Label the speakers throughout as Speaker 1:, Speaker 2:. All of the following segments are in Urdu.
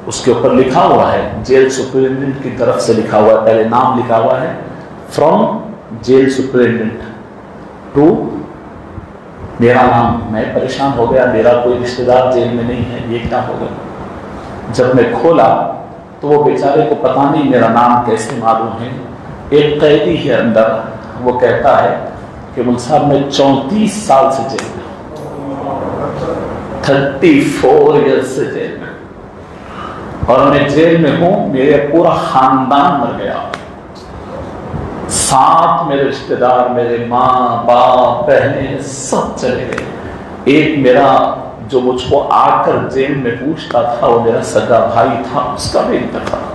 Speaker 1: اس کے اوپر لکھا ہوا ہے جیل سپرنٹینڈنٹ کی طرف سے لکھا ہوا ہے، پہلے نام لکھا ہوا ہے فرام جیل سپرنٹینڈنٹ ٹو میرا نام۔ میں پریشان ہو گیا، میرا کوئی رشتہ دار جیل میں نہیں ہے، یہ کیا ہو گیا؟ جب میں کھولا تو وہ بیچارے کو پتہ نہیں میرا نام کیسے معلوم ہے۔ ایک قیدی ہے اندر، وہ کہتا ہے کہ مل صاحب میں 34 سال سے جیل میں ہوں، 34 ایئرس سے جیل میں، اور میں جیل میں ہوں، میرے پورا خاندان مر گیا، 7 میرے رشتہ دار، میرے ماں باپ بہنیں سب چلے گئے۔ ایک میرا جو مجھ کو آ کر جیل میں پوچھتا تھا وہ میرا سگا بھائی تھا، اس کا بھی انتقال۔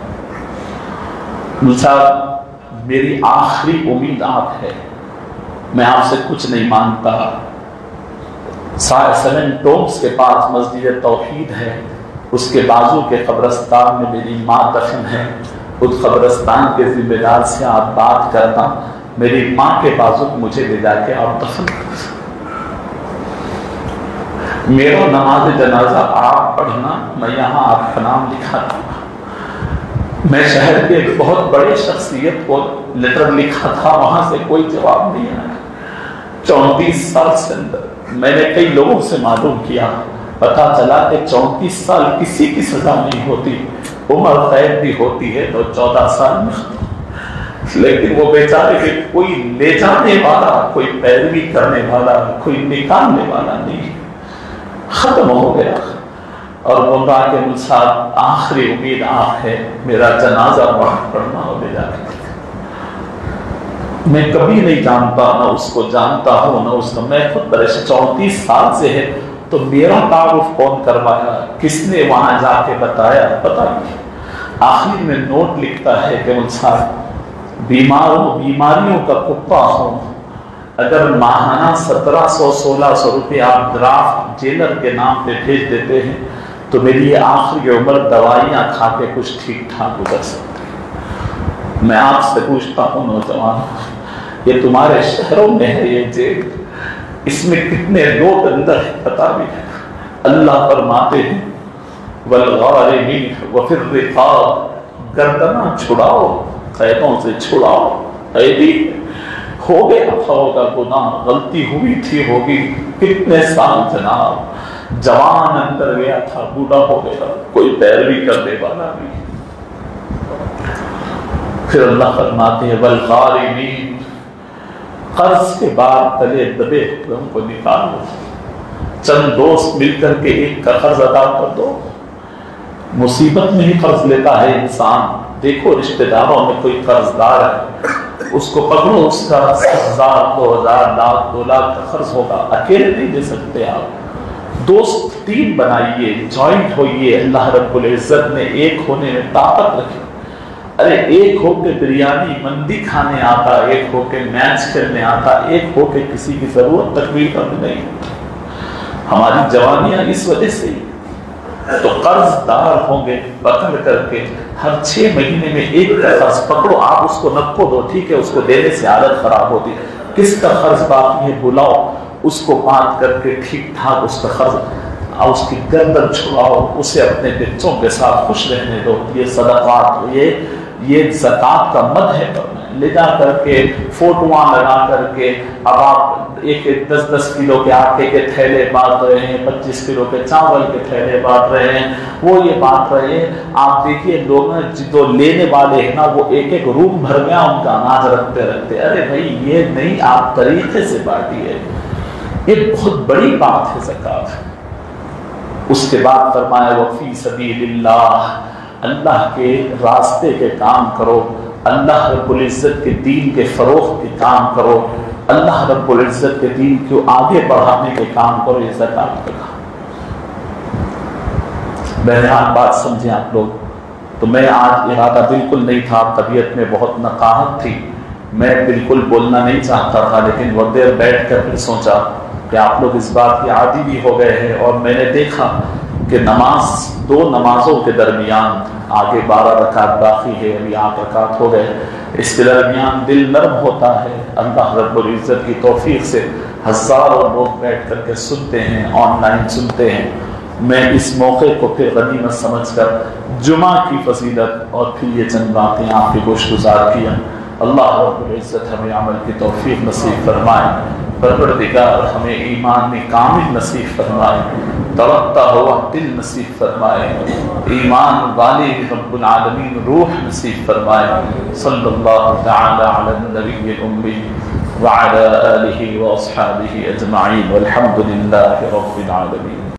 Speaker 1: صاحب میری آخری امید آپ ہے، میں آپ سے کچھ نہیں مانگتا۔ 7 ٹومس کے پاس مسجد توحید ہے، اس کے بازو کے قبرستان میں میری ماں دفن ہے، اس قبرستان کے ذمہ دار سے آپ بات کرنا، میری ماں کے بازو مجھے لے جا کے آپ دفن کرنا، میرا نماز جنازہ آپ پڑھنا، میں یہاں آپ کا نام لکھا تھا۔ میں شہر کے ایک بہت بڑے شخصیت کو لیٹر لکھا تھا، وہاں سے کوئی جواب نہیں آیا۔ 34 سال سے اندر میں نے کئی لوگوں سے معلوم کیا، پتا چلا کہ 34 سال کسی کی سزا نہیں ہوتی، عمر قید بھی ہوتی ہے تو 14 سال میں ختم، لیکن وہ بیچارے کے کوئی لے جانے والا، کوئی پیروی کرنے والا، کوئی نکالنے والا نہیں، ختم ہو گیا۔ اور وہ کہا کہ مجھ صاحب آخری امید آپ ہے، میرا جنازہ پڑھنا ہو لے جا کے۔ میں کبھی نہیں جانتا، نہ اس کو جانتا ہوں نہ اس کو، میں خود پریشان، 34 سال سے ہے تو میرا تعارف کون کروایا، کس نے وہاں جا کے بتایا، پتہ نہیں۔ آخر میں نوٹ لکھتا ہے کہ مجھ صاحب بیماریوں کا کپا ہوں، اگر ماہانہ 1700-1600 روپے آپ ڈرافٹ جیلر کے نام پہ بھیج دیتے ہیں تو میری آخری عمر دوائیاں کھا کے کچھ ٹھیک ٹھاک گزر سکتے ہیں۔ میں آپ سے پوچھتا ہوں نوجوان، یہ تمہارے شہروں میں ہے یہ جیل، اس میں کتنے لوگ اندر ہیں پتہ بھی ہے؟ اللہ فرماتے ہیں والغارمین وفی الرقاب، گردناں چھڑاؤ، قیدوں سے چھڑاؤ، قیدی ہو گیا تھا، ہوگا گناہ، غلطی ہوئی تھی، ہوگی، کتنے سال جناب، جوان اندر گیا تھا، بوڑھا ہو گیا، کوئی پیروی کرنے والا نہیں۔ پھر اللہ فرماتے ہیں والغارمین، قرض کے بعد تلے دبے ہوئے کو نکالو، چند دوست مل کر کے ایک کا قرض ادا کر دو۔ مصیبت میں ہی قرض لیتا ہے انسان، دیکھو رشتہ داروں میں کوئی قرض دار ہے، اس کو پکڑو، اس کا 1000 2000 لاکھ 2 لاکھ کا قرض ہوگا، اکیلے نہیں دے سکتے آپ، دوست ٹیم بنائیے، جوائنٹ ہوئیے۔ اللہ رب العزت نے ایک ہونے میں طاقت رکھی، ارے ایک ہو کے بریانی مندی کھانے آتا، ایک ہو کے میچ کھیلنے آتا، ایک ہو کے کسی کی ضرورت تکمیل کرنے نہیں۔ ہماری جوانیاں اس وجہ سے ہی تو قرض دار ہوں گے، پکڑ کر کے ہر 6 مہینے میں ایک کا قرض پکڑو، آپ اس کو نکو دو، ٹھیک ہے، اس کو دینے سے عادت خراب ہوتی ہے، کس کا قرض باقی ہے بلاؤ، اس کو بات کر کے ٹھیک ٹھاک اس کا قرض، اس کی گردن چھڑاؤ، اسے اپنے بچوں کے ساتھ خوش رہنے دو۔ یہ صدقات، یہ زکوٰۃ کا مد ہے، لے جا کر کے فوٹواں لگا کر کے اب آپ 10-10 کلو کے آٹے کے تھیلے بانٹ رہے ہیں، 25 کلو کے چاول کے تھیلے بانٹ رہے ہیں، وہ یہ بانٹ رہے ہیں۔ آپ دیکھیے لوگ جو لینے والے ہیں نا، وہ ایک روم بھر گیا ان کا اناج رکھتے، ارے بھائی یہ نہیں، آپ طریقے سے بانٹیے، یہ بہت بڑی بات ہے زکوٰۃ۔ اس کے بعد فرمایا وفی سبیل اللہ، اللہ کے راستے کے کام کرو، اللہ رب العزت کے دین کے فروغ کے کام کرو، اللہ رب العزت کے دین کو آگے بڑھانے کے کام کرو، یہ زکوٰۃ کا کام۔ بہرحال بات سمجھیں آپ لوگ، تو میں آج ارادہ بالکل نہیں تھا، طبیعت میں بہت نقاہت تھی، میں بالکل بولنا نہیں چاہتا تھا، لیکن وہ دیر بیٹھ کر پھر سوچا کہ آپ لوگ اس بات کے عادی بھی ہو گئے ہیں، اور میں نے دیکھا کہ نماز 2 نمازوں کے درمیان آگے 12 رکعت باقی ہے، ابھی 8 رکعت ہو گئے، اس کے درمیان دل نرم ہوتا ہے۔ اللہ رب العزت کی توفیق سے ہزاروں لوگ بیٹھ کر کے سنتے ہیں، آن لائن سنتے ہیں، میں اس موقع کو پھر غنیمت سمجھ کر جمعہ کی فضیلت اور پھر یہ چند باتیں آپ کے گوش گزار کیا. اللہ رب العزت ہمیں عمل کی توفیق نصیب فرمائے. پروردگار ہمیں ایمان کامل نصیب فرمائے, توقع ہوا دل نصیب فرمائے, ایمان والے رب العالمین روح نصیب فرمائے. صلی اللہ تعالی علی النبی الامی وعلى آلہ واصحابہ اجمعین والحمد للہ رب العالمین.